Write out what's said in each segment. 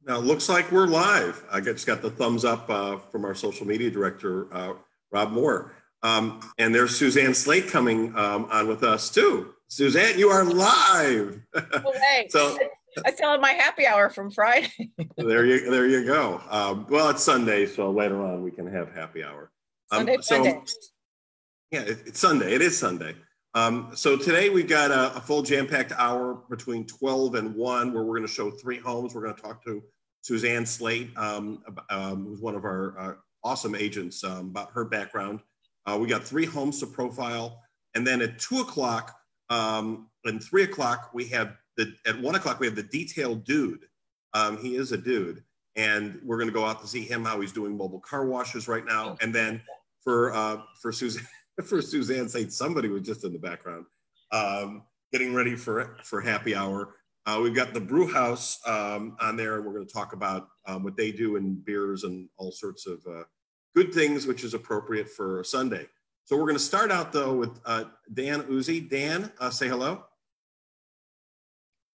Now, it looks like we're live. I just got the thumbs up from our social media director, Rob Moore. And there's Suzanne Slate coming on with us too. Suzanne, you are live. Oh, hey. So I still have my happy hour from Friday. there you go. Well, it's Sunday, so later on we can have happy hour. Sunday. Yeah, it's Sunday. It is Sunday. So today we've got a full jam-packed hour between 12 and 1 where we're going to show 3 homes. We're going to talk to Suzanne Slate, who's one of our awesome agents, about her background. We got 3 homes to profile. And then at 2 o'clock and 3 o'clock, at 1 o'clock, we have the detailed dude. He is a dude. And we're going to go out to see him, how he's doing mobile car washes right now. And then for Suzanne Slate, somebody was just in the background, getting ready for happy hour. We've got the brew house on there. We're going to talk about what they do in beers and all sorts of good things, which is appropriate for Sunday. So we're going to start out, though, with Dan Uzzi. Dan, say hello.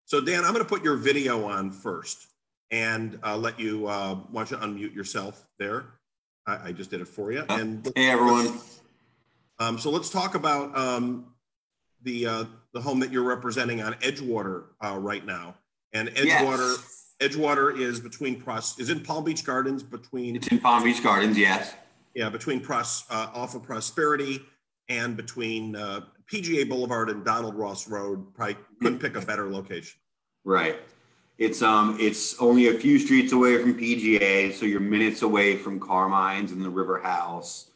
So, Dan, I'm going to put your video on first and let you, want you to unmute yourself there. I just did it for you. And hey, everyone. So let's talk about the home that you're representing on Edgewater right now. And Edgewater is is in Palm Beach Gardens It's in Palm Beach Gardens, yes. Yeah, between off of Prosperity and between PGA Boulevard and Donald Ross Road. Probably couldn't pick a better location. Right. It's only a few streets away from PGA, so you're minutes away from Carmine's and the River House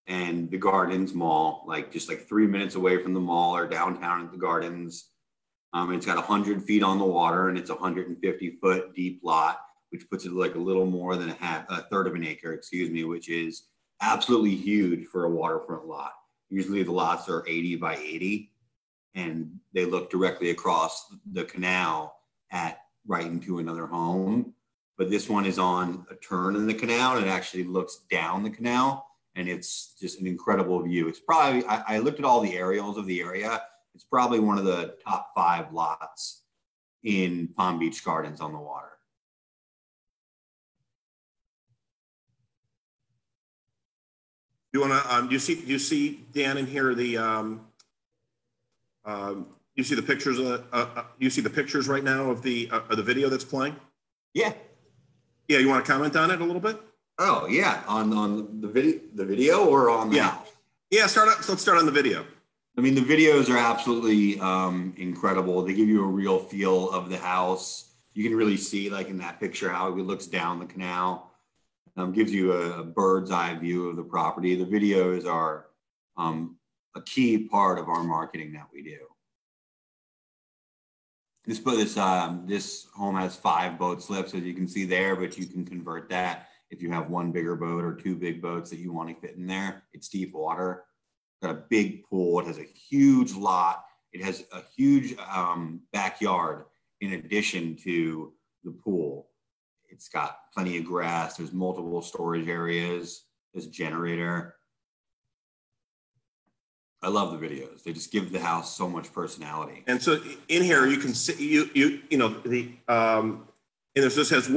and the Gardens Mall, just 3 minutes away from the mall or downtown at the Gardens. It's got 100 feet on the water, and it's a 150-foot deep lot, which puts it a little more than a third of an acre, which is absolutely huge for a waterfront lot. Usually the lots are 80 by 80, and they look directly across the canal right into another home. But this one is on a turn in the canal, and it actually looks down the canal. And it's just an incredible view. It's probably, I looked at all the aerials of the area. It's probably one of the top 5 lots in Palm Beach Gardens on the water. You want to, you see Dan in here, you see the pictures you see the pictures right now of the video that's playing? Yeah. Yeah, you want to comment on it a little bit? Oh yeah, on the video or on the house? Yeah, let's start on the video. I mean, the videos are absolutely incredible. They give you a real feel of the house. You can really see, in that picture, how it looks down the canal. Gives you a bird's eye view of the property. The videos are a key part of our marketing that we do. This home has 5 boat slips, as you can see there, but you can convert that. If you have 1 bigger boat or 2 big boats that you want to fit in there, it's deep water. It's got a big pool. It has a huge lot. It has a huge backyard in addition to the pool. It's got plenty of grass. There's multiple storage areas. There's a generator. I love the videos. They just give the house so much personality. And so in here you can see and this has a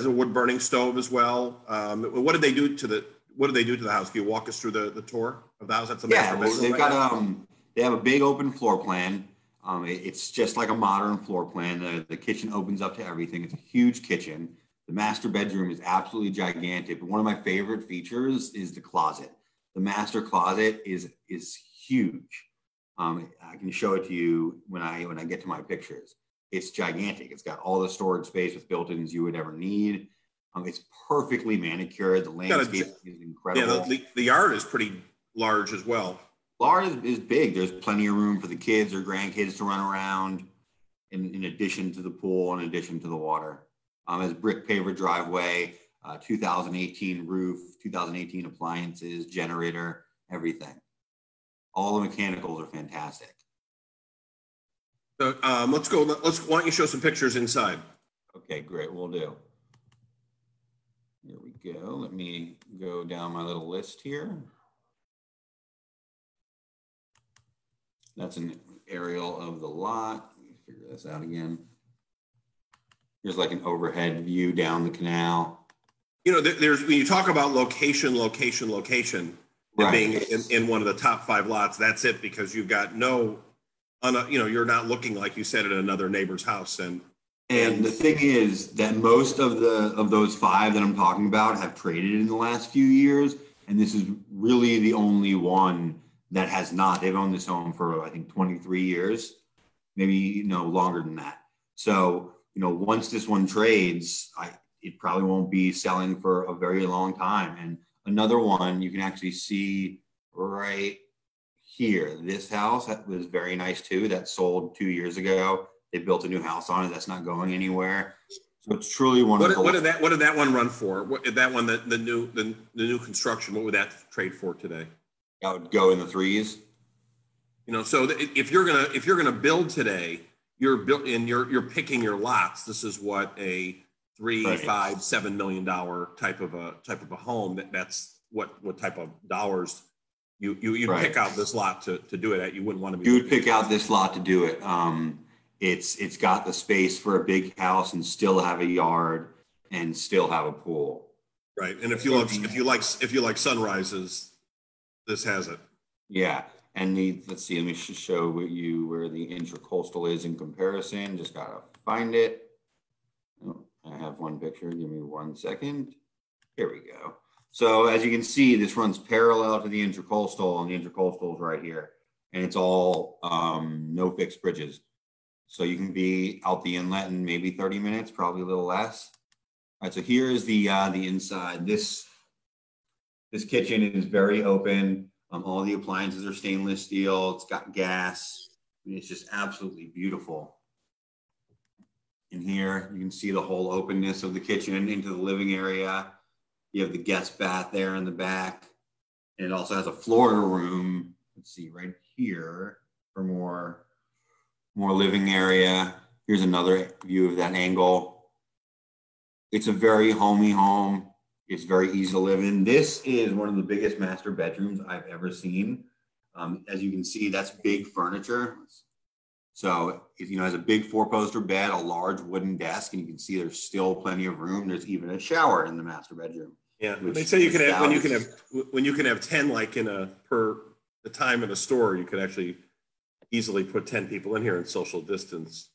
wood burning stove as well. What did they do to the house? Can you walk us through the tour of the house? That's the master bedroom. They've got they have a big open floor plan. It's just like a modern floor plan. The kitchen opens up to everything. It's a huge kitchen. The master bedroom is absolutely gigantic. But one of my favorite features is the closet. The master closet is huge. I can show it to you when I get to my pictures. It's gigantic. It's got all the storage space with built-ins you would ever need. It's perfectly manicured. The landscape is incredible. Yeah, the yard is pretty large as well. Yard is big. There's plenty of room for the kids or grandkids to run around in addition to the pool, in addition to the water. It has a brick paver driveway, 2018 roof, 2018 appliances, generator, everything. All the mechanicals are fantastic. So why don't you show some pictures inside? Okay, great, we'll do. Here we go. Let me go down my little list here. That's an aerial of the lot. Let me figure this out again. Here's like an overhead view down the canal. You know, there's when you talk about location, and being in one of the top 5 lots, that's it, because you've got you're not looking, like you said, at another neighbor's house. And the thing is that most of those 5 that I'm talking about have traded in the last few years, and this is really the only one that has not. They've owned this home for, I think, 23 years, maybe longer than that. So once this one trades, it probably won't be selling for a very long time. And another one you can actually see right here. This house that was very nice too. That sold 2 years ago. They built a new house on it. That's not going anywhere. So it's truly one of the. What did that one run for? That one, the new construction, what would that trade for today? That would go in the 3s. So if you're gonna build today, you're picking your lots. This is what a $3, $5, $7 million type of a home. That's what type of dollars you pick out this lot to do it at. You wouldn't want to be. You would pick out this lot to do it. It's got the space for a big house and still have a yard and still have a pool. Right, and if you like sunrises, this has it. Yeah, and let's see. Let me just show you where the intracoastal is in comparison. Just gotta find it. Oh, I have one picture. Give me 1 second. Here we go. So as you can see, this runs parallel to the intracoastal, and the intracoastal is right here, and it's all no fixed bridges. So you can be out the inlet in maybe 30 minutes, probably a little less. All right, so here is the inside. This kitchen is very open. All the appliances are stainless steel. It's got gas. I mean, it's just absolutely beautiful. In here, you can see the whole openness of the kitchen into the living area. You have the guest bath there in the back. And it also has a Florida room. Let's see, right here for more living area. Here's another view of that angle. It's a very homey home. It's very easy to live in. This is one of the biggest master bedrooms I've ever seen. As you can see, that's big furniture. So it has a big 4-poster bed, a large wooden desk, and you can see there's still plenty of room. There's even a shower in the master bedroom. Yeah, they say when you can have 10 like per the time in a store, you could actually easily put 10 people in here in social distance.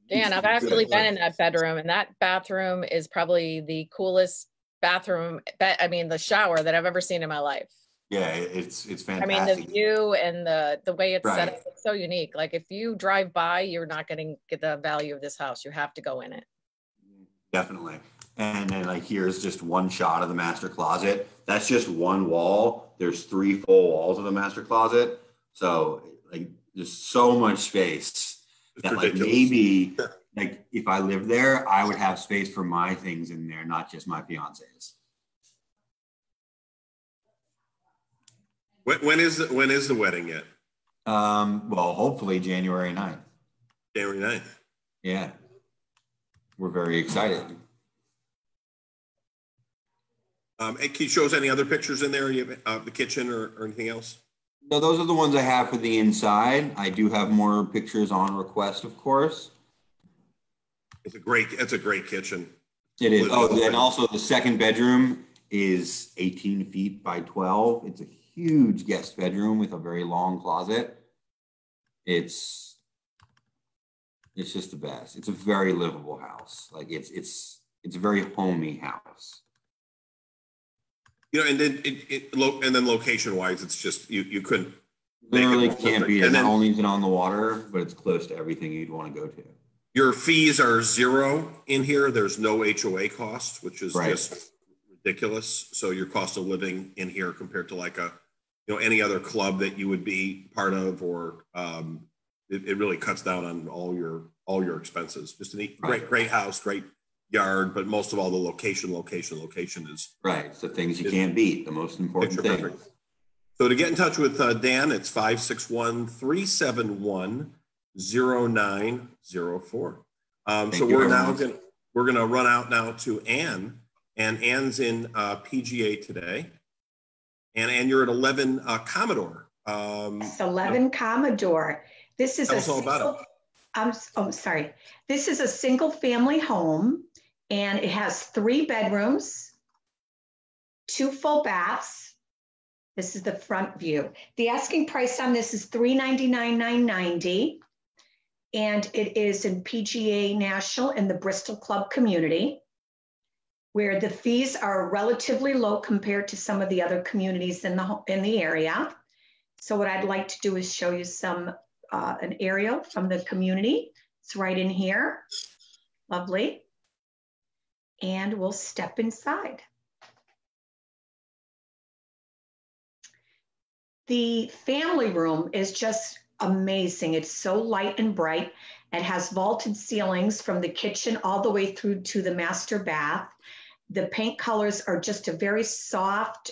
Dan, I've actually been in that bedroom, and that bathroom is probably the coolest bathroom. The shower that I've ever seen in my life. Yeah, it's fantastic. I mean, the view and the way it's set up, it's so unique. Like if you drive by, you're not going to get the value of this house. You have to go in it. Definitely. And then like here's just one shot of the master closet. That's just one wall. There's 3 full walls of the master closet. So like there's so much space that like maybe like if I lived there, I would have space for my things in there, not just my fiance's. When is the wedding yet? Well, hopefully January 9th. January 9th. Yeah. We're very excited. Can you show us any other pictures in there of the kitchen or anything else? No, those are the ones I have for the inside. I do have more pictures on request, of course. It's a great kitchen. It is. Oh, and also the second bedroom is 18 feet by 12. It's a huge guest bedroom with a very long closet. It's just the best. It's a very livable house. Like it's a very homey house. And then location wise, it's just you couldn't. Literally can't beat it. Not only is it on the water, but it's close to everything you'd want to go to. Your fees are 0 in here. There's no HOA cost, which is just ridiculous. So your cost of living in here compared to like any other club that you would be part of, or it really cuts down on all your expenses. Just a great house, great yard, but most of all the location is right. It's the things you can't beat, the most important thing. Perfect. So to get in touch with Dan, it's 561-371-0904. So we're gonna run out now to Ann, and Ann's in PGA today, and you're at 11 Commodore. It's 11 Commodore. This is tell us all about it. Oh, sorry. This is a single family home and it has 3 bedrooms, 2 full baths. This is the front view. The asking price on this is $399,990. And it is in PGA National in the Bristol Club community, where the fees are relatively low compared to some of the other communities in the area. So what I'd like to do is show you an aerial from the community. It's right in here. Lovely. And we'll step inside. The family room is just amazing. It's so light and bright. It has vaulted ceilings from the kitchen all the way through to the master bath. The paint colors are just a very soft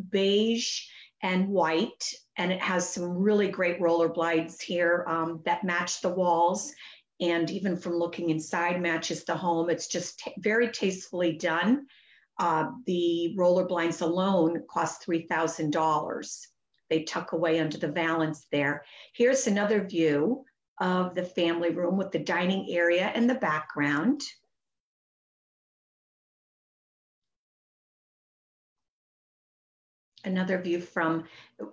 beige and white, and it has some really great roller blinds here that match the walls, and even from looking inside matches the home. It's just very tastefully done. The roller blinds alone cost $3,000. They tuck away under the valance there. Here's another view of the family room with the dining area in the background. Another view from,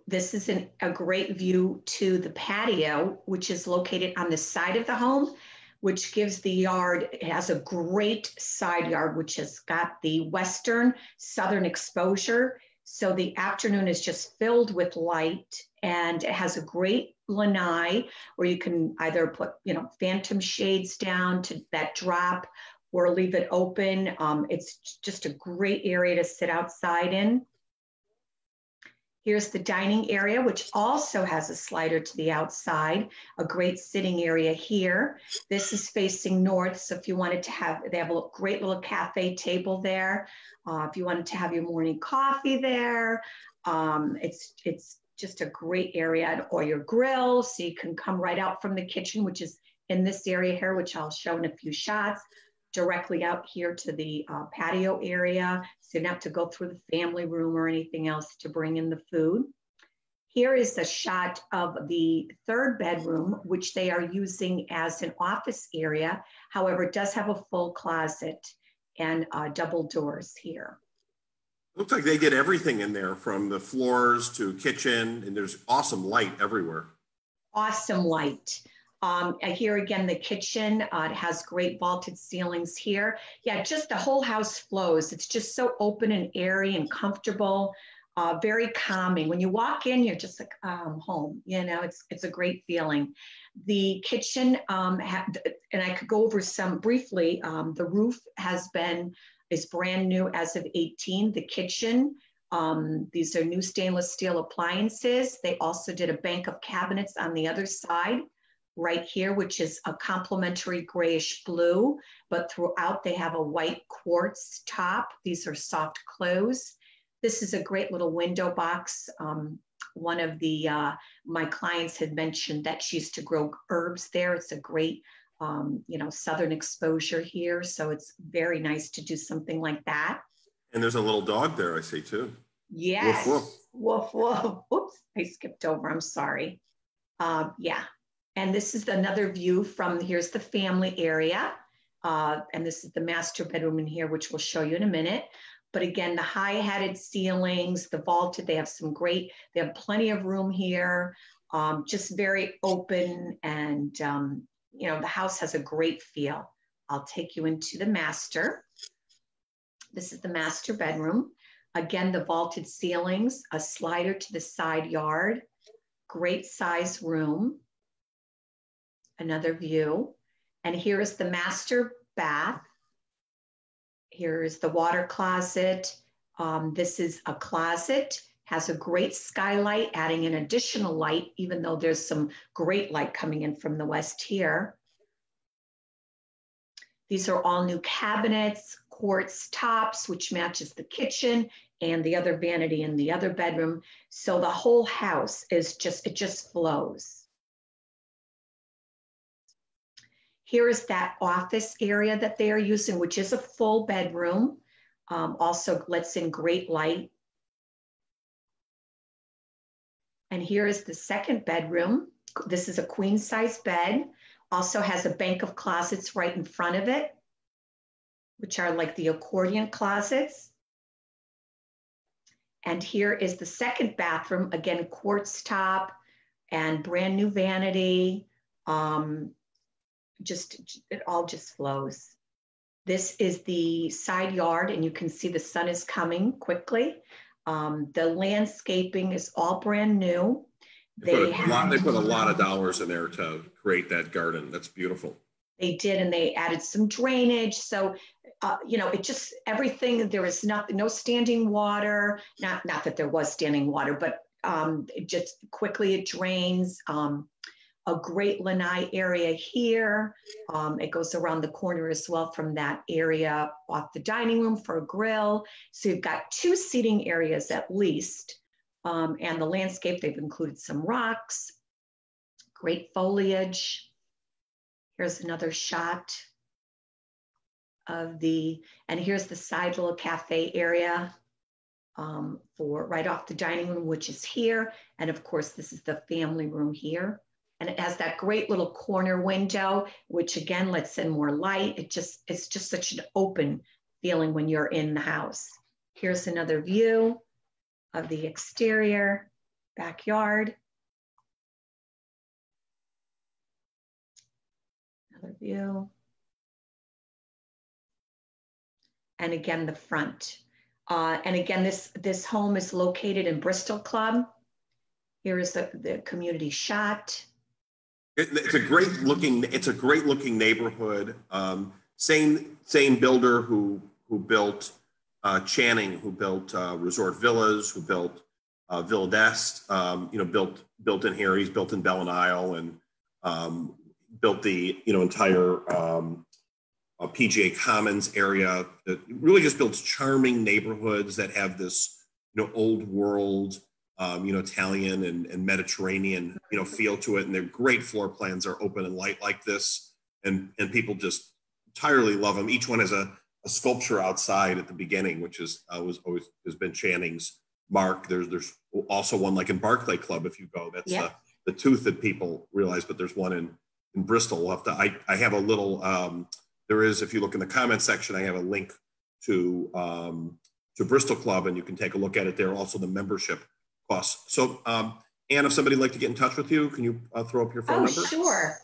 this is a great view to the patio, which is located on the side of the home, which gives the yard, it has a great side yard, which has got the western southern exposure. So the afternoon is just filled with light, and it has a great lanai where you can either put, phantom shades down to that drop or leave it open. It's just a great area to sit outside in. Here's the dining area, which also has a slider to the outside, a great sitting area here. This is facing north, so if you wanted to have, they have a great little cafe table there. If you wanted to have your morning coffee there, it's just a great area, or your grill, so you can come right out from the kitchen, which is in this area here, which I'll show in a few shots, directly out here to the patio area, so you don't have to go through the family room or anything else to bring in the food. Here is a shot of the 3rd bedroom, which they are using as an office area. However, it does have a full closet and double doors here. Looks like they did everything in there, from the floors to kitchen, and there's awesome light everywhere. Awesome light. Here again, the kitchen, it has great vaulted ceilings here. Yeah, just the whole house flows. It's just so open and airy and comfortable, very calming. When you walk in, you're just like, home, it's a great feeling. The kitchen, and I could go over some briefly, the roof is brand new as of 18. The kitchen, these are new stainless steel appliances. They also did a bank of cabinets on the other side right here, which is a complementary grayish blue, but throughout they have a white quartz top. These are soft close. This is a great little window box. One of my clients had mentioned that she used to grow herbs there. It's a great, southern exposure here. So it's very nice to do something like that. And there's a little dog there, I see too. Yes. Woof, woof. Woof, woof. Oops, I skipped over, I'm sorry. Yeah. And this is another view from, here's the family area. And this is the master bedroom in here, which we'll show you in a minute. But again, the high-hatted ceilings, the vaulted, they have plenty of room here, just very open, and, the house has a great feel. I'll take you into the master. This is the master bedroom. Again, the vaulted ceilings, a slider to the side yard, great size room. Another view. And here is the master bath. Here is the water closet. This is a closet, has a great skylight, adding an additional light, even though there's some great light coming in from the west here. These are all new cabinets, quartz tops, which matches the kitchen and the other vanity in the other bedroom. So the whole house it just flows. Here is that office area that they are using, which is a full bedroom. Also lets in great light. And here is the second bedroom. This is a queen size bed Also has a bank of closets right in front of it, which are like the accordion closets. And here is the second bathroom, again, quartz top and brand new vanity. It all just flows. This is the side yard, and you can see the sun is coming quickly. The landscaping is all brand new. They put a lot of dollars in there to create that garden. That's beautiful. They did, and they added some drainage. So, it just, everything, there is no standing water. Not that there was standing water, but it just quickly it drains. A great lanai area here. It goes around the corner as well from that area off the dining room for a grill. So you've got 2 seating areas at least. And the landscape, they've included some rocks, great foliage. Here's another shot of and here's the side little cafe area for right off the dining room, which is here. And of course, this is the family room here. And it has that great little corner window, which again, lets in more light. It's just such an open feeling when you're in the house. Here's another view of the exterior, backyard. Another view. And again, the front. And again, this home is located in Bristol Club. Here is the community shot. It's a great looking neighborhood. Same builder who built Channing, who built Resort Villas, who built Villa d'Est, built in here. He's built in Bell and Isle, and built the entire PGA Commons area. That really just builds charming neighborhoods that have this old world Italian and Mediterranean feel to it, and their great floor plans are open and light like this, and people just entirely love them. Each one has a sculpture outside at the beginning, which is always has been Channing's mark. There's also one like in Barclay Club if you go. That's the tooth that people realize, but there's one in Bristol. We'll have to. I have a little. There is, if you look in the comment section, I have a link to Bristol Club, and you can take a look at it there. Also, the membership costs. So, Ann, if somebody would like to get in touch with you, can you throw up your phone number? Sure.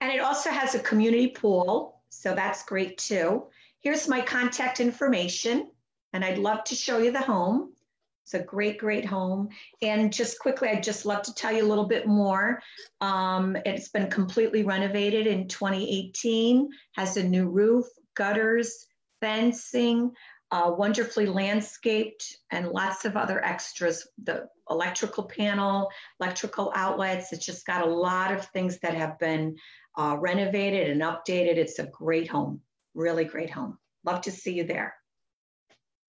And it also has a community pool, so that's great too. Here's my contact information, and I'd love to show you the home. It's a great, great home. And just quickly, I'd just love to tell you a little bit more. It's been completely renovated in 2018, has a new roof, gutters, fencing, wonderfully landscaped, and lots of other extras. The electrical panel, electrical outlets. It's just got a lot of things that have been renovated and updated. It's a great home, really great home. Love to see you there.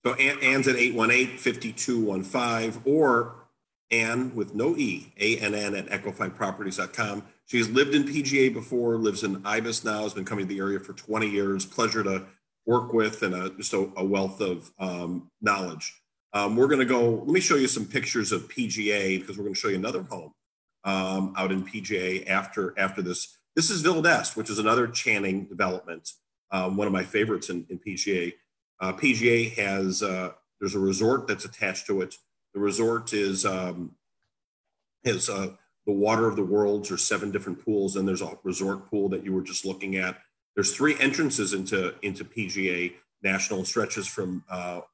So Ann's at 818-5215, or Ann with no E, ANN at echo5properties.com. She's lived in PGA before, lives in Ibis now, has been coming to the area for 20 years. Pleasure to work with, and just a wealth of knowledge. We're going to go, let me show you some pictures of PGA, because we're going to show you another home out in PGA after this. This is Villa d'Est, which is another Channing development, one of my favorites in PGA. PGA has, there's a resort that's attached to it. The resort has the water of the worlds, or 7 different pools, and there's a resort pool that you were just looking at. There's 3 entrances into PGA National, stretches from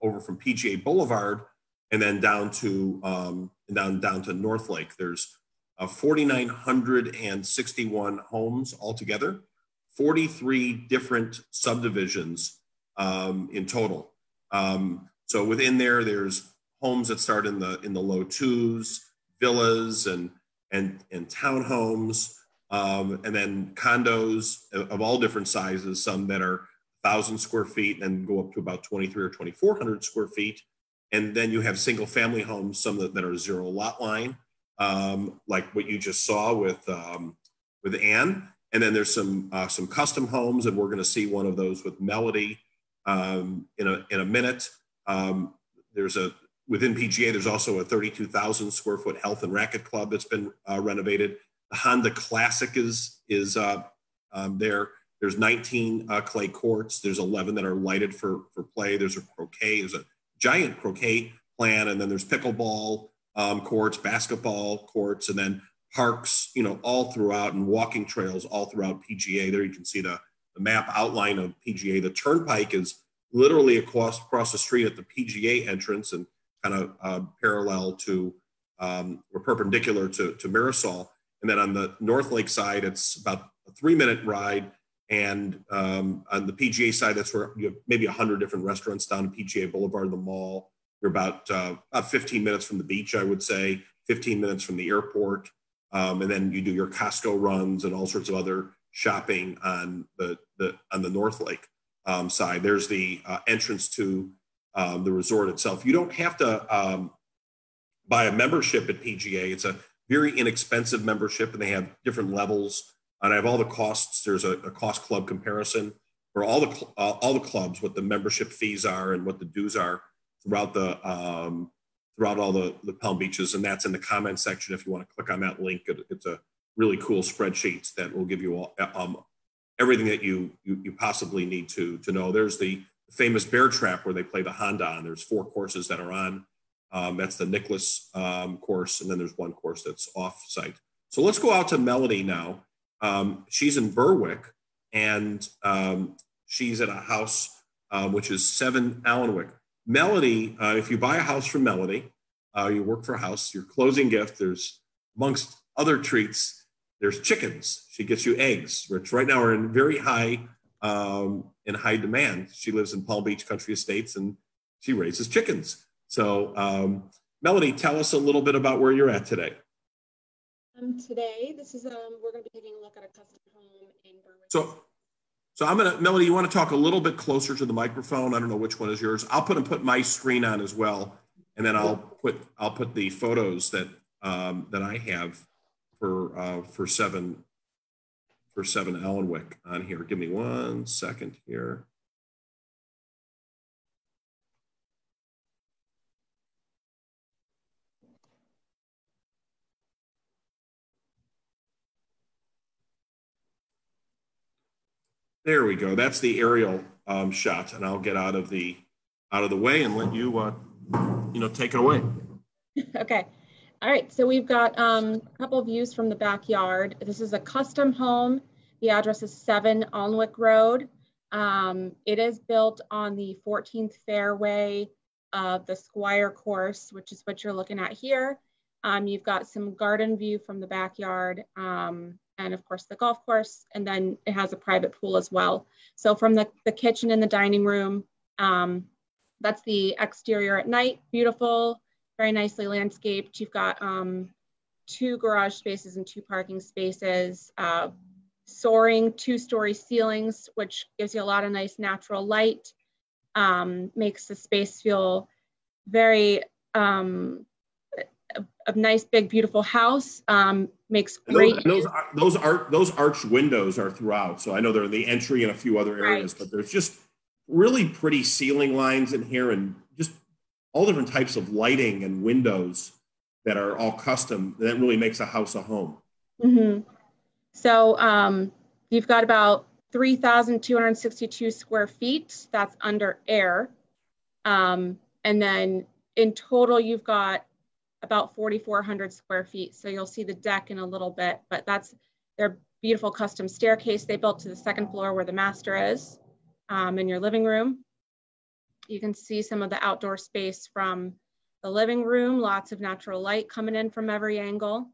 over from PGA Boulevard and then down to North Lake. There's 4,961 homes altogether, 43 different subdivisions in total. So within there's homes that start in the low 2s, villas and townhomes, and then condos of all different sizes, some that are 1,000 square feet and go up to about 2,300 or 2,400 square feet. And then you have single family homes, some that are 0 lot line, like what you just saw with Ann. And then there's some custom homes, and we're going to see one of those with Melody in a minute. Within PGA, there's also a 32,000 square foot health and racket club that's been renovated. The Honda Classic is There's 19 clay courts. There's 11 that are lighted for play. There's a croquet. There's a giant croquet plan, and then there's pickleball courts, basketball courts, and then parks, all throughout, and walking trails all throughout PGA. There you can see the map outline of PGA. The turnpike is literally across the street at the PGA entrance and kind of parallel to or perpendicular to Marisol. And then on the North Lake side, it's about a 3-minute ride. And on the PGA side, that's where you have maybe 100 different restaurants down PGA Boulevard, the mall. You're about 15 minutes from the beach, I would say, 15 minutes from the airport. And then you do your Costco runs and all sorts of other shopping on the North Lake side. There's the entrance to the resort itself. You don't have to buy a membership at PGA. It's a very inexpensive membership, and they have different levels. And I have all the costs. There's a cost club comparison for all the clubs, what the membership fees are and what the dues are throughout all the Palm Beaches. And that's in the comments section. If you want to click on that link, it's a really cool spreadsheet that will give you all everything that you possibly need to know. There's the famous bear trap where they play the Honda on. There's 4 courses that are on. That's the Nicholas course, and then there's one course that's off site. So let's go out to Melody now. She's in Berwick, and she's at a house which is 7 Alnwick. Melody, if you buy a house from Melody, you work for a house, your closing gift, there's amongst other treats, there's chickens. She gets you eggs, which right now are in very high demand. She lives in Palm Beach Country Estates, and she raises chickens. So Melody, tell us a little bit about where you're at today. Today, this is we're going to be taking a look at a custom home in Berwick. So Melody, you want to talk a little bit closer to the microphone? I don't know which one is yours. I'll put my screen on as well, and then I'll put the photos that I have for 7 Alnwick on here. Give me 1 second here. There we go. That's the aerial shot, and I'll get out of the way and let you take it away. Okay. All right. So we've got a couple of views from the backyard. This is a custom home. The address is 7 Alnwick Road. It is built on the 14th fairway of the Squire course, which is what you're looking at here. You've got some garden view from the backyard. And of course the golf course, and then it has a private pool as well. So from the kitchen and the dining room, that's the exterior at night, beautiful, very nicely landscaped. You've got 2 garage spaces and 2 parking spaces, soaring 2-story ceilings, which gives you a lot of nice natural light, makes the space feel very, a nice, big, beautiful house. Makes great. Those arched windows are throughout. So I know they're in the entry and a few other areas, right. But there's just really pretty ceiling lines in here, and just all different types of lighting and windows that are all custom. That really makes a house a home. Mm-hmm. So you've got about 3,262 square feet. That's under air. And then in total, you've got about 4,400 square feet. So you'll see the deck in a little bit, but that's their beautiful custom staircase they built to the 2nd floor where the master is, in your living room. You can see some of the outdoor space from the living room, lots of natural light coming in from every angle.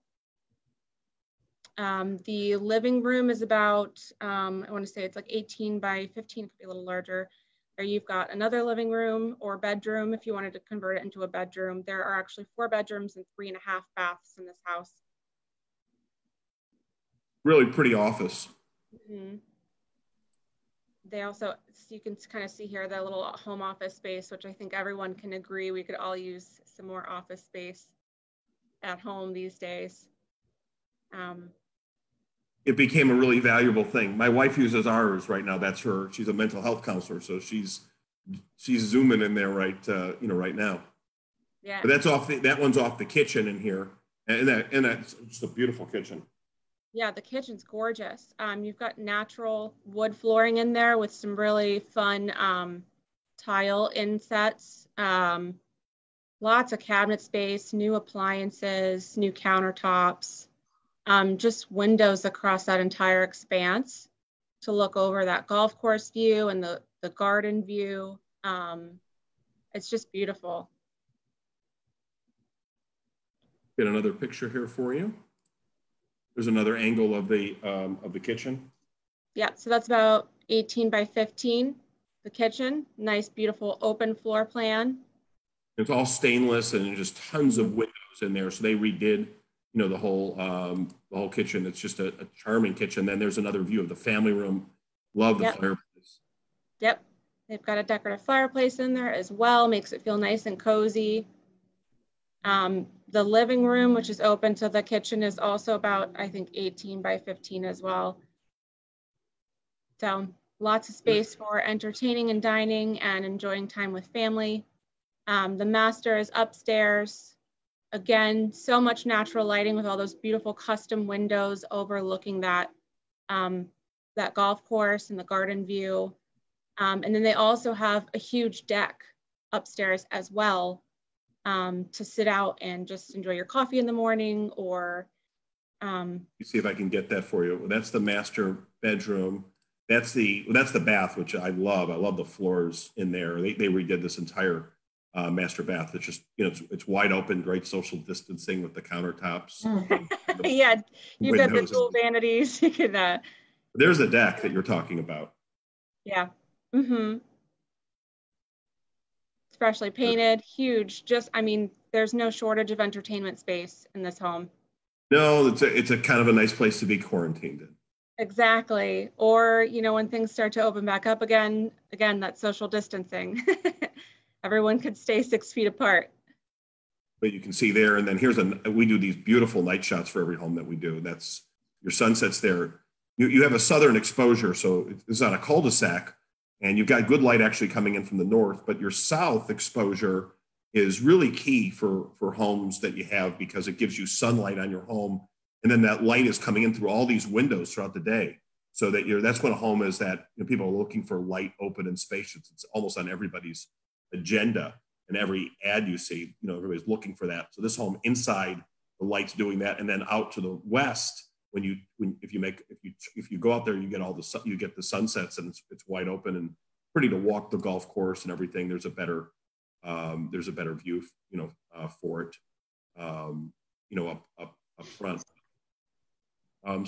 The living room is about, I want to say it's like 18 by 15, could be a little larger. There you've got another living room or bedroom if you wanted to convert it into a bedroom. There are actually 4 bedrooms and 3.5 baths in this house. Really pretty office. Mm-hmm. They also, you can kind of see here the little home office space, which I think everyone can agree we could all use some more office space at home these days. It became a really valuable thing. My wife uses ours right now. That's her. She's a mental health counselor, so she's zooming in there right now. Yeah. But that's off. That one's off the kitchen in here, and that's just a beautiful kitchen. Yeah, the kitchen's gorgeous. You've got natural wood flooring in there with some really fun tile insets. Lots of cabinet space, new appliances, new countertops, just windows across that entire expanse to look over that golf course view and the garden view. It's just beautiful. Get another picture here for you. There's another angle of the kitchen. Yeah, so that's about 18 by 15, the kitchen. Nice, beautiful open floor plan. It's all stainless and just tons of windows in there. So they redid, the whole kitchen. It's just a charming kitchen. Then there's another view of the family room. Love the fireplace. Yep, they've got a decorative fireplace in there as well. Makes it feel nice and cozy. The living room, which is open to the kitchen, is also about, I think, 18 by 15 as well. So lots of space for entertaining and dining and enjoying time with family. The master is upstairs. Again, so much natural lighting with all those beautiful custom windows overlooking that, that golf course and the garden view. And then they also have a huge deck upstairs as well, to sit out and just enjoy your coffee in the morning, or you see if I can get that for you. That's the master bedroom. That's the bath, which I love. I love the floors in there. They redid this entire master bath. It's just, it's wide open, great social distancing with the countertops. Yeah, you've got the dual vanities. You can, there's the deck that you're talking about. Yeah. Mm-hmm. Freshly painted, huge. There's no shortage of entertainment space in this home. No, it's a kind of a nice place to be quarantined in. Exactly. Or, when things start to open back up again, that social distancing. Everyone could stay 6 feet apart. But you can see there, and then we do these beautiful night shots for every home that we do. That's your sunsets there. You have a southern exposure, so it's on a cul-de-sac, and you've got good light actually coming in from the north, but your south exposure is really key for homes that you have, because it gives you sunlight on your home. And then that light is coming in through all these windows throughout the day. So that's when a home is that people are looking for light, open, and spacious. It's almost on everybody's agenda, and every ad you see, everybody's looking for that. So this home inside, the light's doing that. And then out to the west, if you go out there, you get the sunsets, and it's wide open and pretty to walk the golf course and everything. There's a better view, for it, up front.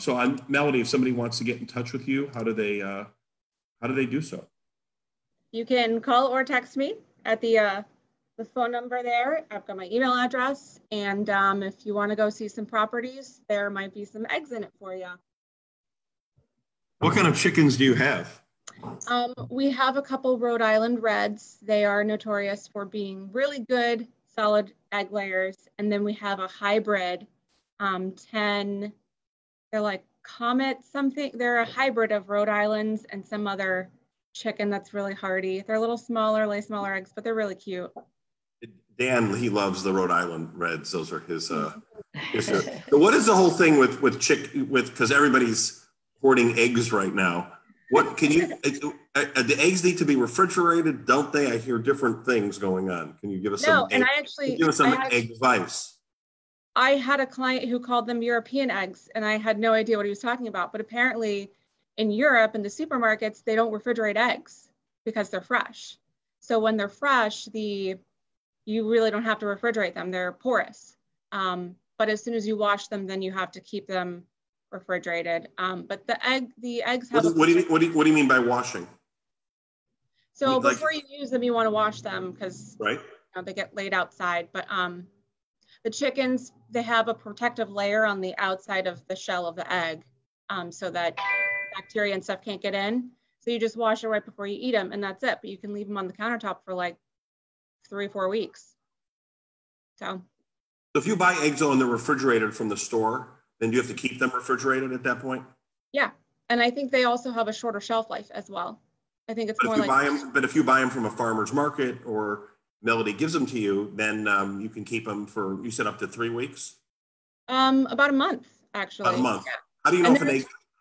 So Melody, if somebody wants to get in touch with you, how do they do so? You can call or text me at the phone number there. I've got my email address, and if you want to go see some properties, there might be some eggs in it for you. What kind of chickens do you have? We have a couple Rhode Island Reds. They are notorious for being really good, solid egg layers. And then we have a hybrid 10, they're like Comet something. They're a hybrid of Rhode Islands and some other chicken that's really hardy. They're a little smaller, lay smaller eggs, but they're really cute. Dan, he loves the Rhode Island Reds. Those are his. So what is the whole thing with because everybody's hoarding eggs right now? What can you? The eggs need to be refrigerated, don't they? I hear different things going on. Can you give us some? Give us some egg advice. I had a client who called them European eggs, and I had no idea what he was talking about. But apparently, in Europe, in the supermarkets, they don't refrigerate eggs because they're fresh. So when they're fresh, you really don't have to refrigerate them. They're porous. But as soon as you wash them, then you have to keep them refrigerated. But the eggs have. What do you mean by washing? So before you use them, you want to wash them because right. They get laid outside. But the chickens, they have a protective layer on the outside of the shell of the egg, so that bacteria and stuff can't get in. So you just wash it right before you eat them, and that's it. But you can leave them on the countertop for like 3 or 4 weeks. So if you buy eggs and they're refrigerated from the store, then do you have to keep them refrigerated at that point? Yeah, and I think they also have a shorter shelf life as well. I think it's more like. But if you buy them from a farmer's market or Melody gives them to you, then you can keep them for, you said, up to 3 weeks? About a month, actually. About a month. How do you know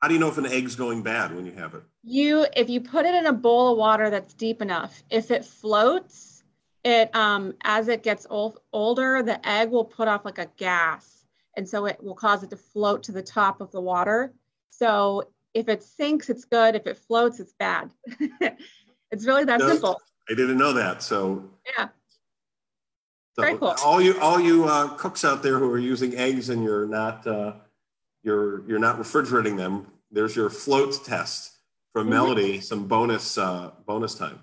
how do you know if an egg's going bad when you have it? If you put it in a bowl of water that's deep enough, if it floats, as it gets older, the egg will put off like a gas, and so it will cause it to float to the top of the water. So if it sinks, it's good. If it floats, it's bad. It's really that simple. I didn't know that. So yeah, so very cool. All you cooks out there who are using eggs and you're not refrigerating them, there's your float test from Melody. Some bonus time.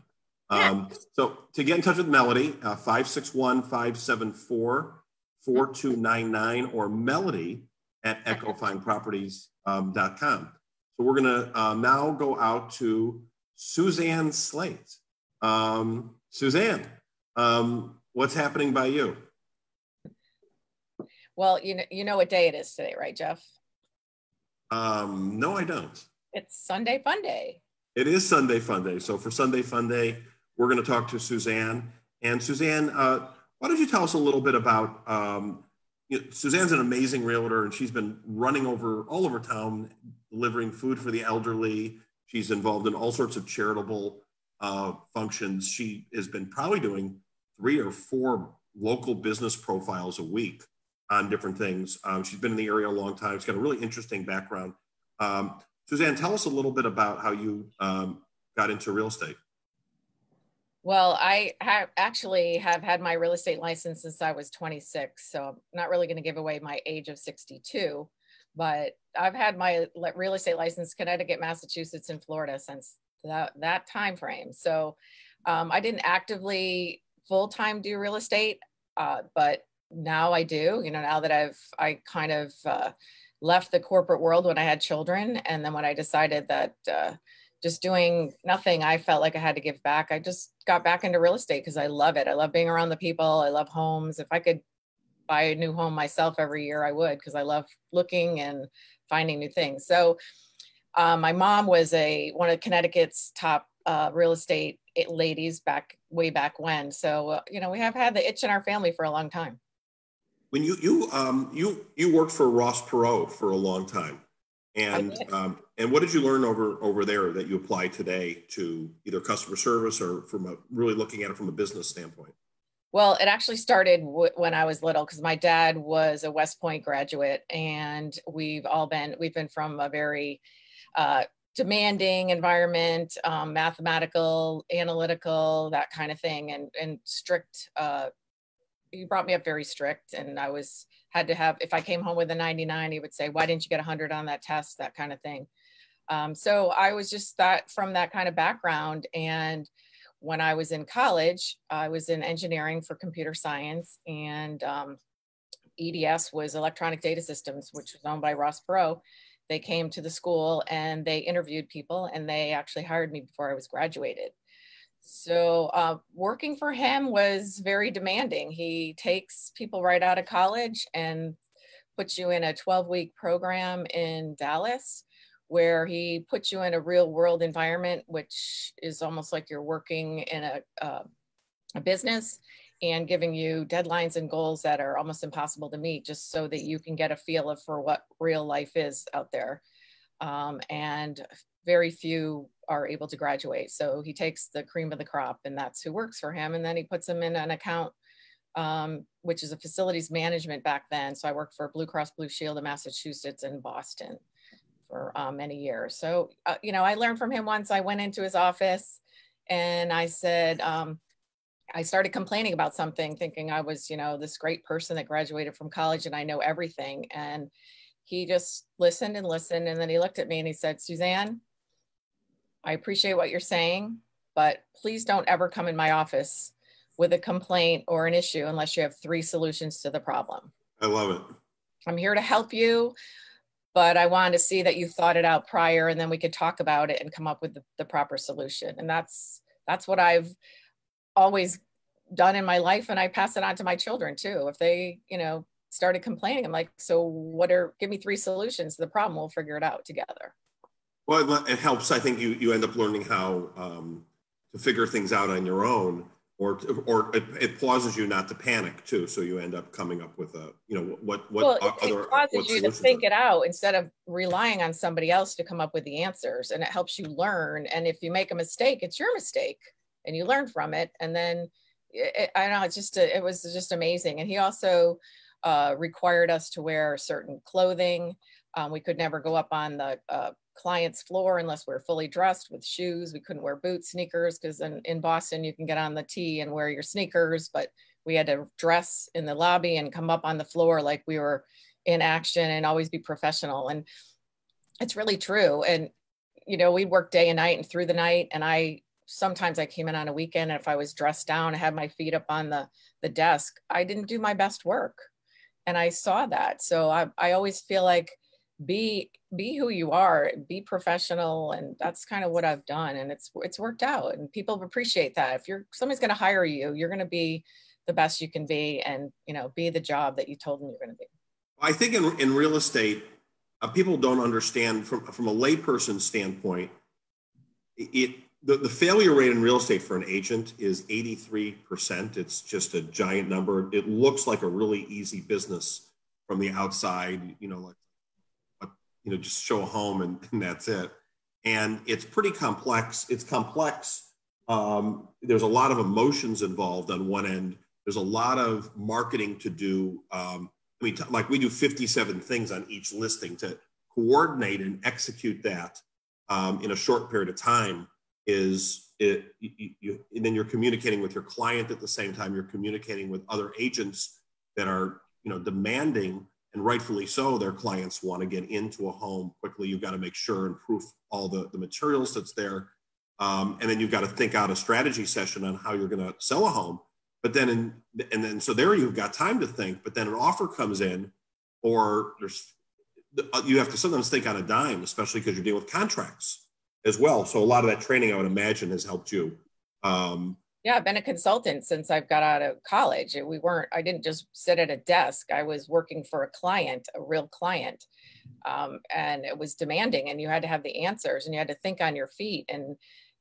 Yeah. So to get in touch with Melody, 561-574-4299 or Melody at echofineproperties.com. So we're going to now go out to Suzanne Slate. Suzanne, what's happening by you? Well, you know what day it is today, right, Jeff? No, I don't. It's Sunday Fun Day. It is Sunday Fun Day. So for Sunday Fun Day, we're going to talk to Suzanne. And Suzanne, why don't you tell us a little bit about, Suzanne's an amazing realtor, and she's been running all over town, delivering food for the elderly. She's involved in all sorts of charitable functions. She has been probably doing 3 or 4 local business profiles a week on different things. She's been in the area a long time. She's got a really interesting background. Suzanne, tell us a little bit about how you got into real estate. Well, I actually have had my real estate license since I was 26. So I'm not really going to give away my age of 62, but I've had my real estate license, Connecticut, Massachusetts, and Florida since that time frame. So I didn't actively full-time do real estate, but now I do, now that I kind of left the corporate world when I had children. And then when I decided that just doing nothing, I felt like I had to give back. I just got back into real estate because I love it. I love being around the people. I love homes. If I could buy a new home myself every year, I would, because I love looking and finding new things. So my mom was one of Connecticut's top real estate ladies way back when. So, we have had the itch in our family for a long time. When you worked for Ross Perot for a long time, and what did you learn over there that you apply today to either customer service or really looking at it from a business standpoint? Well, it actually started when I was little, because my dad was a West Point graduate, and we've been from a very demanding environment, mathematical, analytical, that kind of thing, and strict. He brought me up very strict, and I had to have, if I came home with a 99, he would say, "Why didn't you get 100 on that test?" That kind of thing. So I was just from that kind of background. And when I was in college, I was in engineering for computer science, and EDS was Electronic Data Systems, which was owned by Ross Perot. They came to the school and they interviewed people, and they actually hired me before I was graduated. So working for him was very demanding. He takes people right out of college and puts you in a 12-week program in Dallas, where he puts you in a real world environment, which is almost like you're working in a business, and giving you deadlines and goals that are almost impossible to meet, just so that you can get a feel for what real life is out there. And very few are able to graduate. So he takes the cream of the crop, and that's who works for him. And then he puts them in an account, which is a facilities management back then. So I worked for Blue Cross Blue Shield in Massachusetts and Boston for many years. So, I learned from him once. I went into his office and I said, I started complaining about something, thinking I was, this great person that graduated from college and I know everything. And he just listened. And then he looked at me and he said, "Suzanne, I appreciate what you're saying, but please don't ever come in my office with a complaint or an issue unless you have 3 solutions to the problem." I love it. I'm here to help you, but I wanted to see that you thought it out prior, and then we could talk about it and come up with the proper solution. And that's what I've always done in my life. And I pass it on to my children too. If they, started complaining, I'm like, "So give me 3 solutions to the problem. We'll figure it out together." Well, it helps. I think you end up learning how to figure things out on your own. or it pauses you not to panic too. So you end up coming up with a, you know, what it causes you to think it out instead of relying on somebody else to come up with the answers, and it helps you learn. And if you make a mistake, it's your mistake and you learn from it. And then I don't know, it was just amazing. And he also required us to wear certain clothing. We could never go up on the client's floor unless we're fully dressed with shoes. We couldn't wear boots, sneakers, because in Boston you can get on the tee and wear your sneakers, but we had to dress in the lobby and come up on the floor like we were in action and always be professional. And it's really true. And, you know, we'd work day and night and through the night. And sometimes I came in on a weekend, and if I was dressed down, I had my feet up on the desk, I didn't do my best work. And I saw that. So I always feel like, be who you are, be professional. And that's kind of what I've done. And it's worked out, and people appreciate that. If somebody's going to hire you, you're going to be the best you can be, and, you know, be the job that you told them you're going to be. I think in real estate, people don't understand from a layperson standpoint, the failure rate in real estate for an agent is 83%. It's just a giant number. It looks like a really easy business from the outside, you know, like, you know, just show a home and that's it. And it's pretty complex. It's complex. There's a lot of emotions involved on one end. There's a lot of marketing to do. Like we do 57 things on each listing. To coordinate and execute that in a short period of time and then you're communicating with your client at the same time. You're communicating with other agents that are, you know, demanding, and rightfully so, their clients want to get into a home quickly. You've got to make sure and proof all the materials that's there. And then you've got to think out a strategy session on how you're going to sell a home. But then, so there you've got time to think, but then an offer comes in, or you have to sometimes think on a dime, especially because you're dealing with contracts as well. So a lot of that training, I would imagine, has helped you. Yeah, I've been a consultant since I've got out of college. I didn't just sit at a desk. I was working for a client, a real client. And it was demanding, and you had to have the answers, and you had to think on your feet. And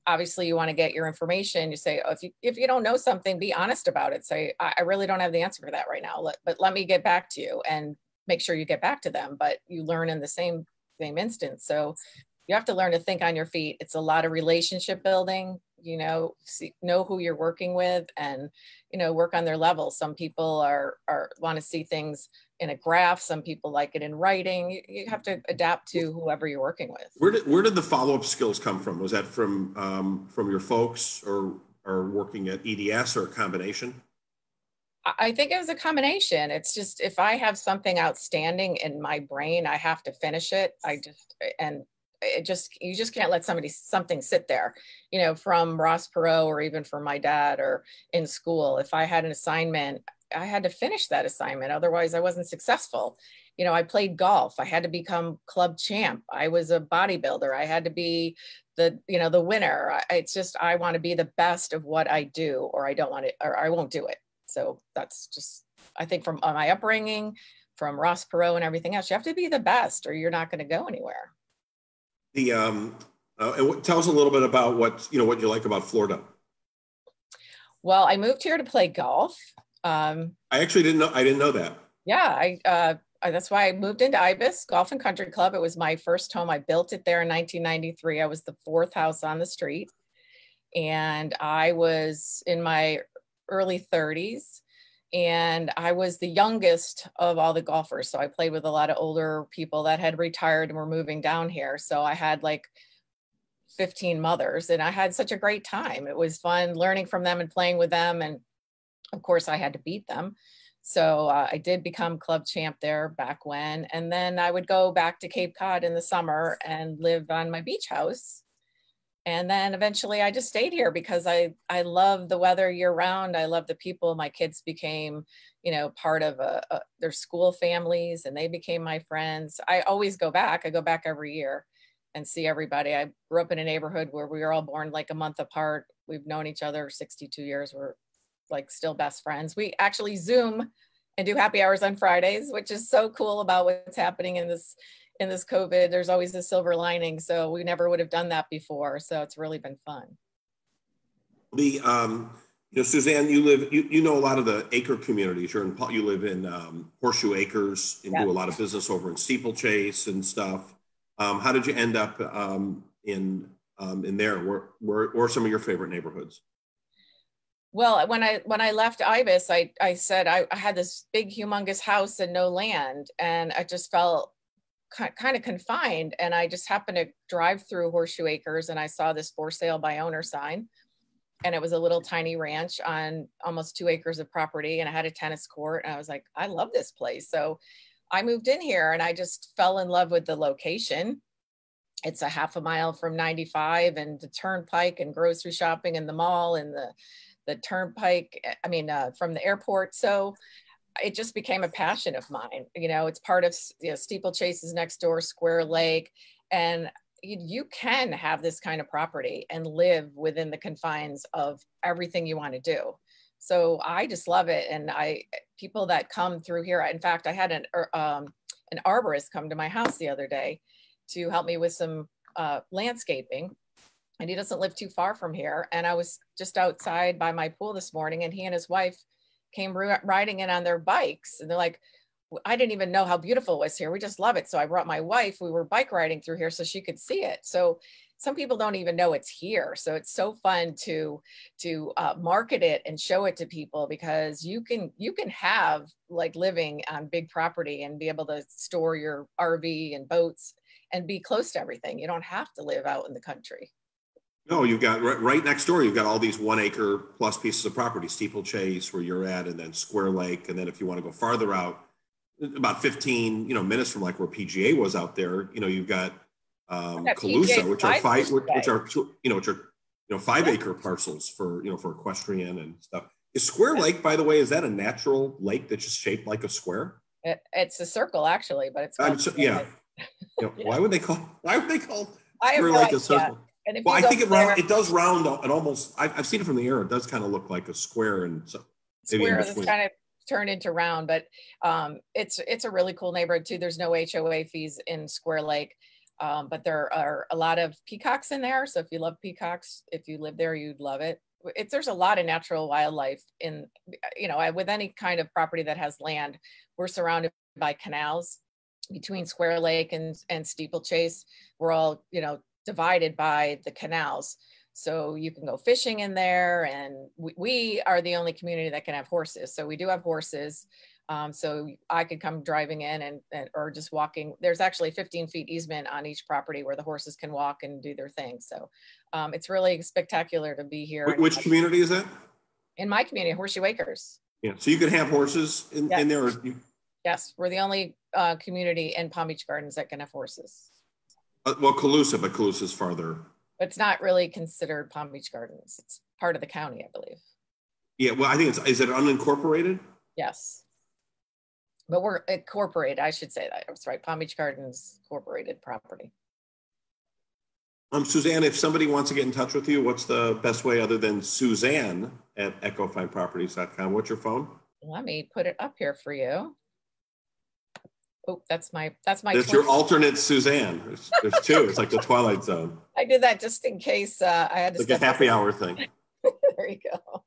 obviously you want to get your information. You say, if you don't know something, be honest about it. Say, I really don't have the answer for that right now, but let me get back to you, and make sure you get back to them. But you learn in the same instance. So you have to learn to think on your feet. It's a lot of relationship building, you know, know who you're working with, and, you know, work on their level. Some people want to see things in a graph. Some people like it in writing. You have to adapt to whoever you're working with. Where did the follow-up skills come from? Was that from your folks, or working at EDS, or a combination? I think it was a combination. It's just, if I have something outstanding in my brain, I have to finish it. You just can't let something sit there, you know, from Ross Perot, or even from my dad, or in school. If I had an assignment, I had to finish that assignment. Otherwise I wasn't successful. You know, I played golf. I had to become club champ. I was a bodybuilder. I had to be the winner. I want to be the best of what I do, or I don't want it, or I won't do it. So that's just, I think, from my upbringing, from Ross Perot and everything else, you have to be the best, or you're not going to go anywhere. Tell us a little bit about what you like about Florida. Well, I moved here to play golf. I actually didn't know that. Yeah, that's why I moved into Ibis Golf and Country Club. It was my first home. I built it there in 1993. I was the fourth house on the street, and I was in my early 30s. And I was the youngest of all the golfers. So I played with a lot of older people that had retired and were moving down here. So I had like 15 mothers, and I had such a great time. It was fun learning from them and playing with them. And of course I had to beat them. So I did become club champ there back when. And then I would go back to Cape Cod in the summer and live on my beach house. And then eventually I just stayed here because I love the weather year round. I love the people. My kids became, you know, part of their school families, and they became my friends. I always go back. I go back every year and see everybody. I grew up in a neighborhood where we were all born like a month apart. We've known each other 62 years. We're like still best friends. We actually Zoom and do happy hours on Fridays, which is so cool about what's happening in this COVID. There's always a silver lining. So we never would have done that before. So it's really been fun. Suzanne, you know a lot of the acre communities. You live in Horseshoe Acres and do a lot of business over in Steeplechase and stuff. How did you end up in there? Where are some of your favorite neighborhoods? Well, when I left IBIS, I said I had this big, humongous house and no land, and I just felt kind of confined. And I just happened to drive through Horseshoe Acres, and I saw this for sale by owner sign, and it was a little tiny ranch on almost 2 acres of property, and I had a tennis court, and I was like, I love this place. So I moved in here, and I just fell in love with the location. It's a half a mile from 95 and the turnpike and grocery shopping and the mall and the turnpike, from the airport. So it just became a passion of mine. It's part of Steeplechase is next door, Square Lake. And you can have this kind of property and live within the confines of everything you want to do. So I just love it. And people that come through here, in fact, I had an arborist come to my house the other day to help me with some landscaping. And he doesn't live too far from here. And I was just outside by my pool this morning, and he and his wife came riding in on their bikes. And they're like, I didn't even know how beautiful it was here. We just love it. So I brought my wife, we were bike riding through here so she could see it. So some people don't even know it's here. So it's so fun to market it and show it to people, because you can have like living on big property and be able to store your RV and boats and be close to everything. You don't have to live out in the country. No, you've got right next door, you've got all these 1 acre plus pieces of property, Steeplechase where you're at, and then Square Lake. And then if you want to go farther out, about 15 minutes from like where PGA was out there, you've got Calusa, which are 5 acre parcels for equestrian and stuff. Is Square Lake, by the way, is that a natural lake that's just shaped like a square? It's a circle actually, but it's Why would they call Square Lake a circle? Well, I think it does round and almost. I've seen it from the air. It does kind of look like a square, and so square is kind of turned into round. But it's a really cool neighborhood too. There's no HOA fees in Square Lake, but there are a lot of peacocks in there. So if you love peacocks, if you live there, you'd love it. There's a lot of natural wildlife in, with any kind of property that has land. We're surrounded by canals between Square Lake and Steeplechase. We're all, divided by the canals. So you can go fishing in there, and we are the only community that can have horses. So we do have horses. So I could come driving in or just walking. There's actually 15 feet easement on each property where the horses can walk and do their thing. So it's really spectacular to be here. Which community is that? In my community, Horseshoe Acres. Yeah, so you could have horses in there? Yes, we're the only community in Palm Beach Gardens that can have horses. Well, Calusa, but Calusa's farther. It's not really considered Palm Beach Gardens. It's part of the county, I believe. Yeah, well, I think is it unincorporated? Yes. But we're incorporated, I should say that. That's right, Palm Beach Gardens incorporated property. Suzanne, if somebody wants to get in touch with you, what's the best way other than Suzanne at echofineproperties.com? What's your phone? Let me put it up here for you. Oh, that's your alternate Suzanne. There's two. It's like the Twilight Zone. I did that just in case I had to. Like a happy hour thing. There you go.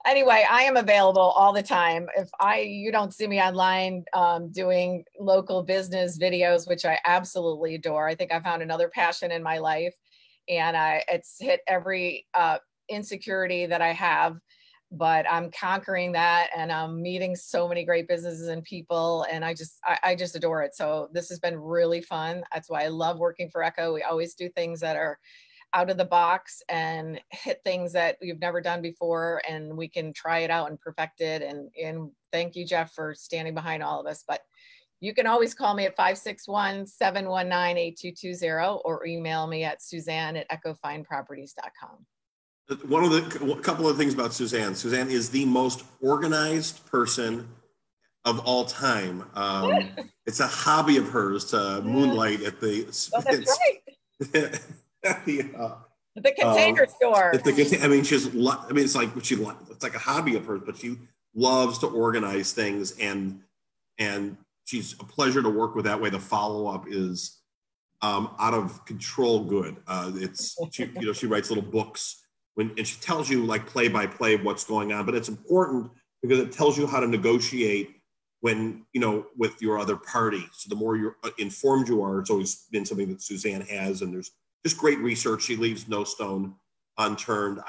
Anyway, I am available all the time. If you don't see me online doing local business videos, which I absolutely adore. I think I found another passion in my life, and it's hit every insecurity that I have. But I'm conquering that, and I'm meeting so many great businesses and people, and I just adore it. So this has been really fun. That's why I love working for Echo. We always do things that are out of the box and hit things that we've never done before, and we can try it out and perfect it. And thank you, Jeff, for standing behind all of us. But you can always call me at 561-719-8220 or email me at Suzanne@echofineproperties.com. A couple of things about Suzanne. Suzanne is the most organized person of all time. It's a hobby of hers to moonlight at the. Well, that's right. The container store. It's like a hobby of hers, but she loves to organize things, and she's a pleasure to work with that way. The follow-up is out of control good. She writes little books and she tells you like play by play what's going on, but it's important because it tells you how to negotiate when, you know, with your other party. So the more you're informed you are, it's always been something that Suzanne has, and there's just great research. She leaves no stone unturned.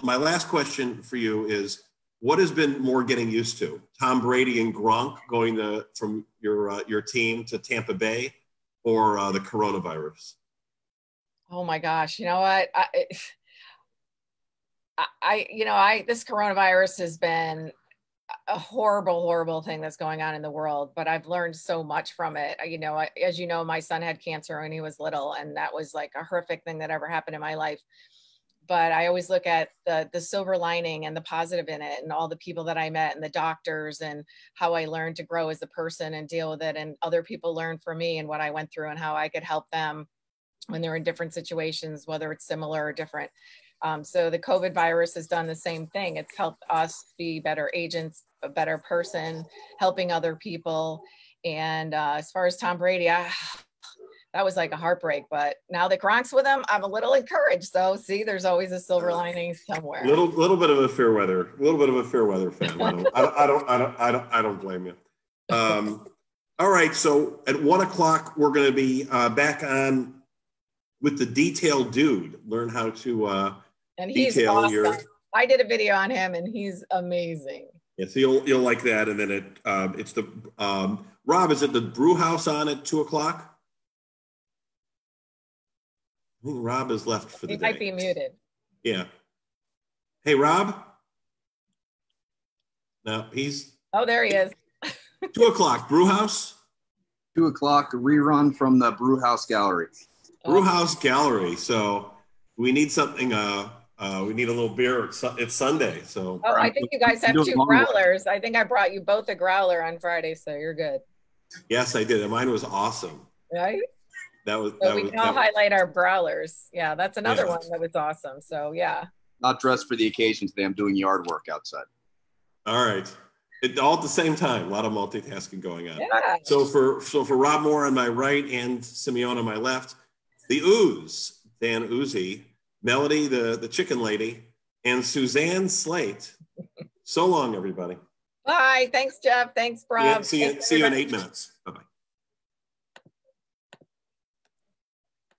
My last question for you is, what has been more getting used to? Tom Brady and Gronk going from your team to Tampa Bay, or the coronavirus? Oh my gosh. You know what? This coronavirus has been a horrible, horrible thing that's going on in the world, but I've learned so much from it. You know, as you know, my son had cancer when he was little, and that was like a horrific thing that ever happened in my life. But I always look at the silver lining and the positive in it, and all the people that I met and the doctors, and how I learned to grow as a person and deal with it. And other people learned from me and what I went through and how I could help them when they're in different situations, whether it's similar or different. So the COVID virus has done the same thing. It's helped us be better agents, a better person, helping other people. And as far as Tom Brady, that was like a heartbreak. But now that Gronk's with him, I'm a little encouraged. So see, there's always a silver lining somewhere. Little bit of a fair weather fan. I don't blame you. All right. So at 1 o'clock, we're going to be back on with the detail dude. Learn how to and he's detail awesome. I did a video on him, and he's amazing. Yeah, so you'll like that. And then it's the Rob. Is it the brew house on at 2 o'clock? I think Rob is left for the day. He might be muted. Yeah. Hey, Rob. No, he's. Oh, there he is. 2 o'clock, brew house. 2 o'clock, rerun from the brew house gallery. Brew house gallery. So we need something. We need a little beer. It's Sunday, so. Oh, I think you guys have 2 growlers. I think I brought you both a growler on Friday, so you're good. Yes, I did, and mine was awesome. Right. So we can all highlight our growlers. Yeah, that's another one that was awesome. So yeah. Not dressed for the occasion today. I'm doing yard work outside. All right. All at the same time. A lot of multitasking going on. Yeah. So for Rob Moore on my right and Simeone on my left, the Ooze, Dan Uzzi, Melody, the chicken lady, and Suzanne Slate. So long, everybody. Bye. Thanks, Jeff. Thanks, Rob. See you in 8 minutes. Bye-bye.